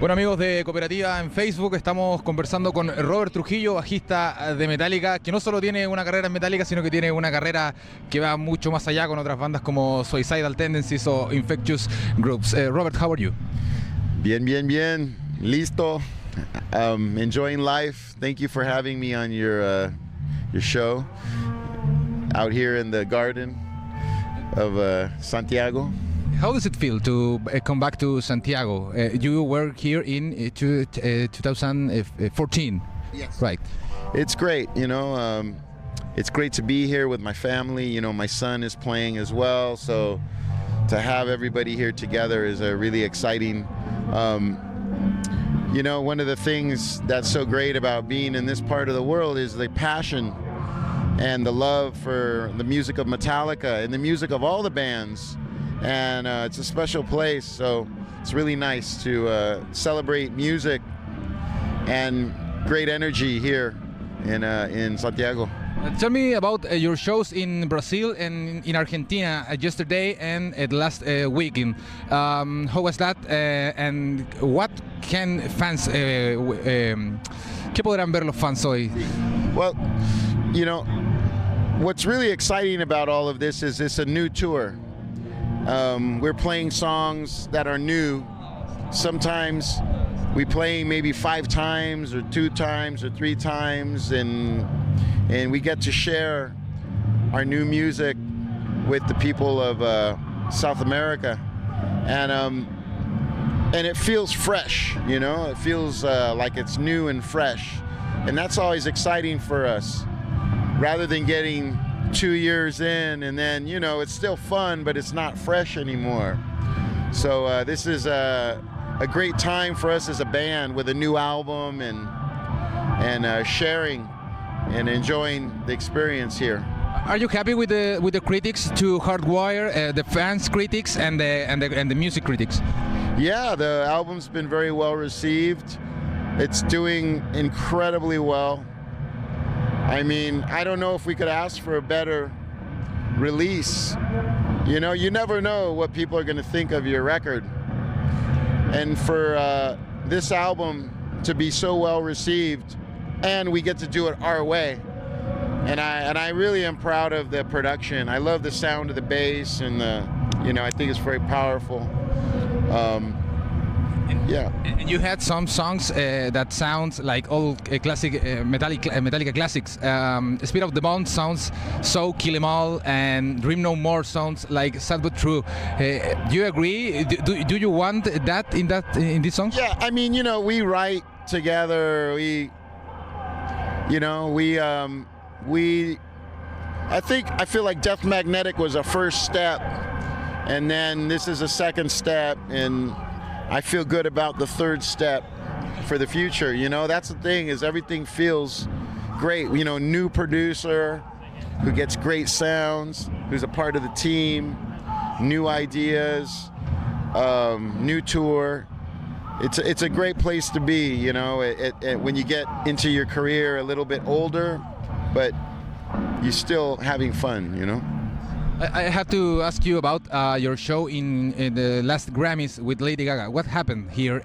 Bueno, amigos de Cooperativa en Facebook, estamos conversando con Robert Trujillo, bajista de Metallica, que no solo tiene una carrera en Metallica, sino que tiene una carrera que va mucho más allá con otras bandas como Suicidal Tendencies o Infectious Groups. Robert, how are you? Bien, bien, bien. Listo. Enjoying life. Thank you for having me on your show out here in the garden of Santiago. How does it feel to come back to Santiago? You were here in 2014. Yes. Right. It's great, you know. It's great to be here with my family. You know, my son is playing as well, so to have everybody here together is a really exciting. You know, one of the things that's so great about being in this part of the world is the passion and the love for the music of Metallica and the music of all the bands. And it's a special place, so it's really nice to celebrate music and great energy here in Santiago. Tell me about your shows in Brazil and in Argentina yesterday and last weekend. How was that? And what can fans? ¿Qué podrán ver los fans hoy? Well, you know, what's really exciting about all of this is it's a new tour. We're playing songs that are new. Sometimes we play maybe 5 times or 2 times or 3 times, and we get to share our new music with the people of South America, and it feels fresh, you know. It feels like it's new and fresh, and that's always exciting for us, rather than getting 2 years in and then, you know, it's still fun but it's not fresh anymore. So this is a great time for us as a band with a new album and sharing and enjoying the experience here. Are you happy with the critics to Hardwired, the fans critics and the music critics? Yeah, the album's been very well received. It's doing incredibly well. I mean, I don't know if we could ask for a better release. You know, you never know what people are going to think of your record. And for this album to be so well received, and we get to do it our way. And I really am proud of the production. I love the sound of the bass, and I think it's very powerful. Yeah. And you had some songs that sound like old classic Metallica classics. Speed of the Bond sounds so Kill 'Em All, and Dream No More sounds like Sad But True. Do you agree? Do you want that in these songs? Yeah, I mean, you know, we write together. I feel like Death Magnetic was a first step, and then this is a second step, and I feel good about the third step for the future. You know, that's the thing, is everything feels great. You know, new producer who gets great sounds, who's a part of the team, new ideas, new tour. It's a great place to be, you know, when you get into your career a little bit older, but you're still having fun, you know. I have to ask you about your show in the last Grammys with Lady Gaga. What happened here?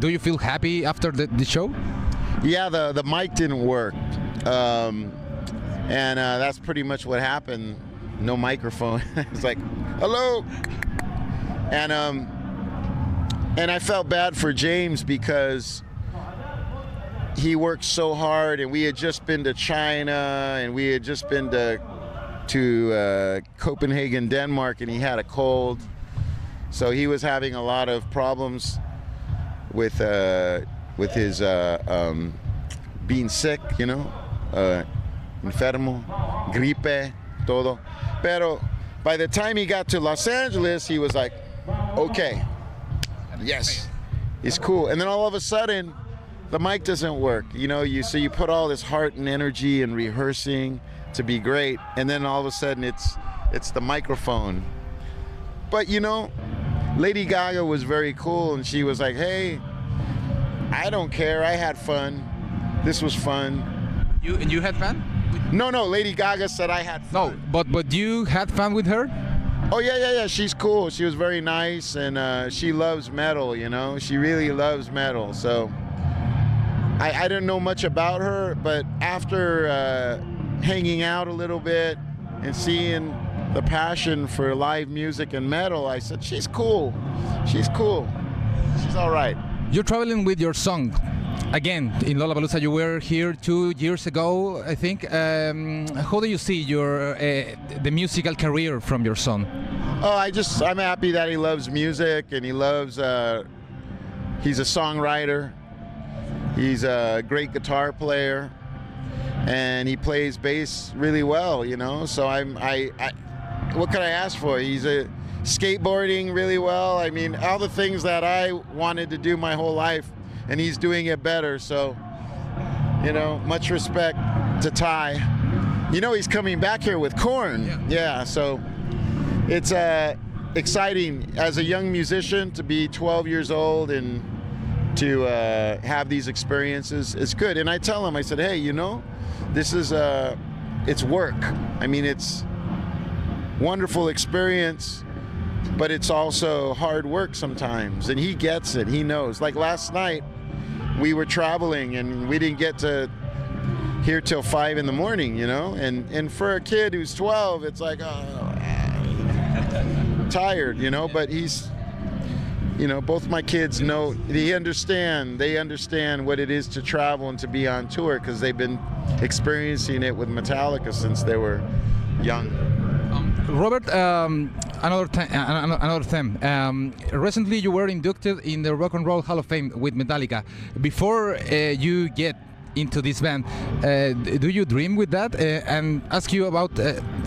Do you feel happy after the show? Yeah, the mic didn't work, and that's pretty much what happened. No microphone. It's like, hello, and I felt bad for James because he worked so hard, and we had just been to China, and we had just been to Copenhagen, Denmark, and he had a cold, so he was having a lot of problems with his being sick, you know, enfermo, gripe, todo. Pero by the time he got to Los Angeles, he was like, okay, yes, it's cool. And then all of a sudden, the mic doesn't work, you know. So you put all this heart and energy and rehearsing to be great, and then all of a sudden it's the microphone. But you know, Lady Gaga was very cool, and she was like, hey, I don't care, I had fun, this was fun. You had fun? No, Lady Gaga said I had fun. No, but you had fun with her? Oh yeah. She's cool. She was very nice, and she loves metal. You know, she really loves metal. So I didn't know much about her, but after hanging out a little bit and seeing the passion for live music and metal, I said, she's cool. She's cool. She's all right. You're traveling with your song. Again, in Lollapalooza, you were here 2 years ago, I think. How do you see your the musical career from your son? Oh, I'm happy that he loves music, and he loves. He's a songwriter. He's a great guitar player, and he plays bass really well. You know, so what could I ask for? He's skateboarding really well. I mean, all the things that I wanted to do my whole life, and he's doing it better. So, you know, much respect to Ty. You know, he's coming back here with Korn. Yeah, so it's exciting as a young musician to be 12 years old and to have these experiences. It's good. And I tell him, I said, hey, you know, this is it's work. I mean, it's wonderful experience, but it's also hard work sometimes, and he gets it. He knows. Like last night, we were traveling and we didn't get to here till 5 in the morning, you know, and for a kid who's 12, it's like, tired, you know, but he's, you know, both my kids know, they understand what it is to travel and to be on tour, because they've been experiencing it with Metallica since they were young. Robert, another thing. Recently, you were inducted in the Rock and Roll Hall of Fame with Metallica. Before you get into this band, do you dream with that? And ask you about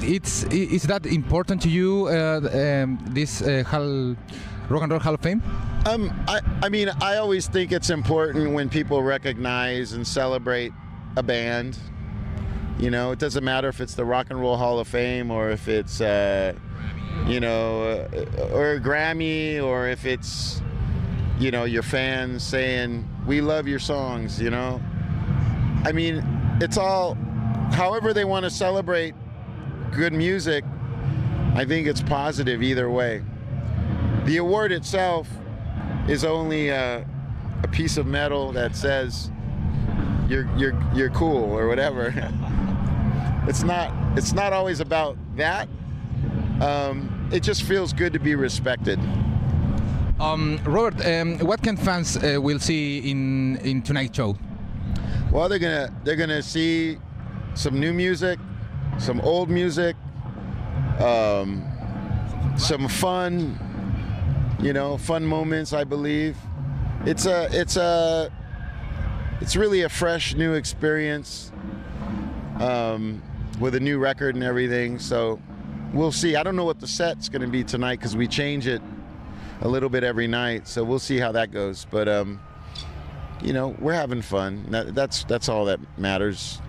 is that important to you? This Rock and Roll Hall of Fame? I mean, I always think it's important when people recognize and celebrate a band. You know, it doesn't matter if it's the Rock and Roll Hall of Fame, or if it's, you know, or a Grammy, or if it's, you know, your fans saying, we love your songs, you know. I mean, it's all, however they want to celebrate good music, I think it's positive either way. The award itself is only a piece of metal that says you're cool or whatever. It's not always about that. It just feels good to be respected. Robert, what can fans will see in tonight's show? Well, they're gonna see some new music, some old music, some fun, you know, fun moments. I believe it's really a fresh new experience. With a new record and everything, so we'll see. I don't know what the set's going to be tonight, because we change it a little bit every night, so we'll see how that goes. But you know, we're having fun. That's all that matters.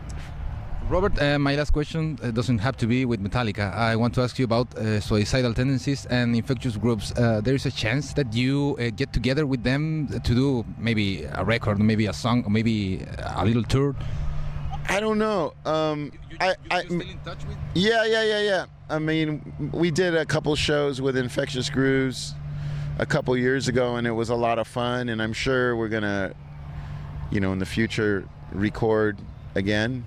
Robert, my last question doesn't have to be with Metallica. I want to ask you about Suicidal tendencies and Infectious groups. There is a chance that you get together with them to do maybe a record, maybe a song, or maybe a little tour? I don't know. You still in touch with? Yeah. I mean, we did a couple shows with Infectious Grooves a couple years ago, and it was a lot of fun. And I'm sure we're gonna, you know, in the future record again.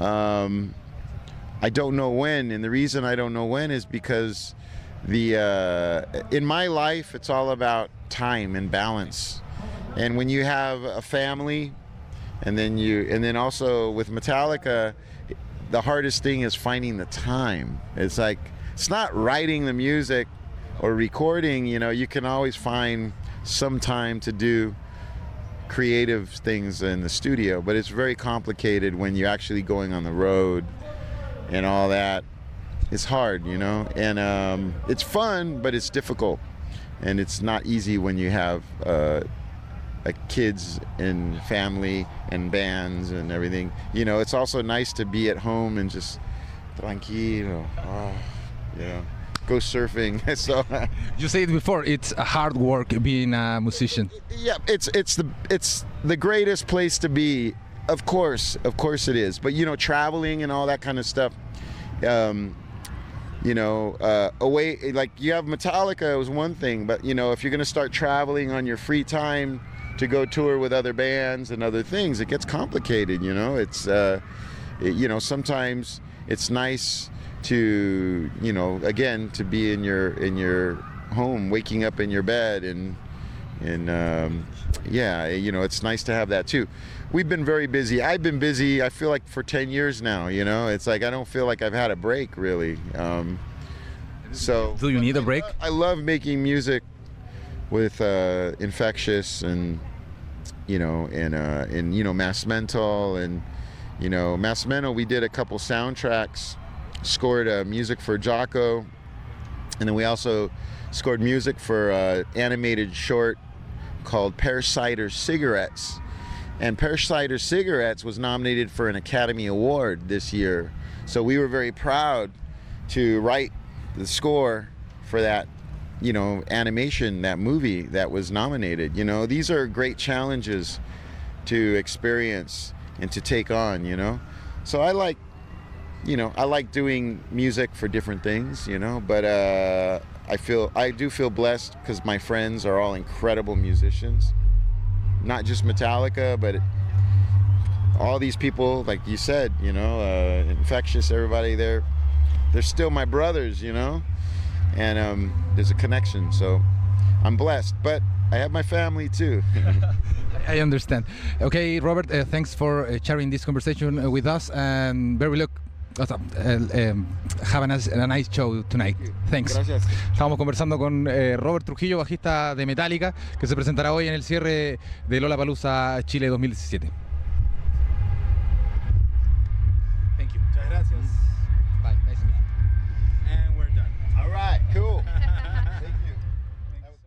I don't know when, and the reason I don't know when is because in my life, it's all about time and balance. And when you have a family, and then also with Metallica, the hardest thing is finding the time. It's like, it's not writing the music or recording, you know, you can always find some time to do creative things in the studio, but it's very complicated when you're actually going on the road and all that. It's hard, you know, and it's fun, but it's difficult, and it's not easy when you have kids and family and bands and everything. You know, it's also nice to be at home and just tranquilo, you know, go surfing. So you said before, it's a hard work being a musician. Yeah, it's the greatest place to be. Of course it is. But you know, traveling and all that kind of stuff, you know, away, like you have Metallica was one thing, but you know, if you're going to start traveling on your free time to go tour with other bands and other things, it gets complicated, you know. It's, you know, sometimes it's nice to, you know, again, to be in your home, waking up in your bed, and yeah, you know, it's nice to have that too. We've been very busy. I've been busy, I feel like, for 10 years now, you know. It's like I don't feel like I've had a break, really. So do you need a break? I love making music with Infectious and, you know, and you know, Mass Mental, and you know, Mass Mental, we did a couple soundtracks, scored music for Jocko, and then we also scored music for an animated short called Parasiter Cigarettes. And Parasiter Cigarettes was nominated for an Academy Award this year. So we were very proud to write the score for that, you know, animation, that movie that was nominated. You know, these are great challenges to experience and to take on, you know. So I like, you know, I like doing music for different things, you know, but I do feel blessed because my friends are all incredible musicians. Not just Metallica, but all these people, like you said, you know, Infectious, everybody, they're still my brothers, you know, and there's a connection. So I'm blessed, but I have my family too. I understand. Okay, Robert, thanks for sharing this conversation with us, and very luck. Have a nice show tonight. Thanks. Gracias. Estábamos conversando con Robert Trujillo, bajista de Metallica, que se presentará hoy en el cierre de Lollapalooza Chile 2017. Thank you. Muchas gracias. Bye. Nice to meet you. And we're done. All right, cool.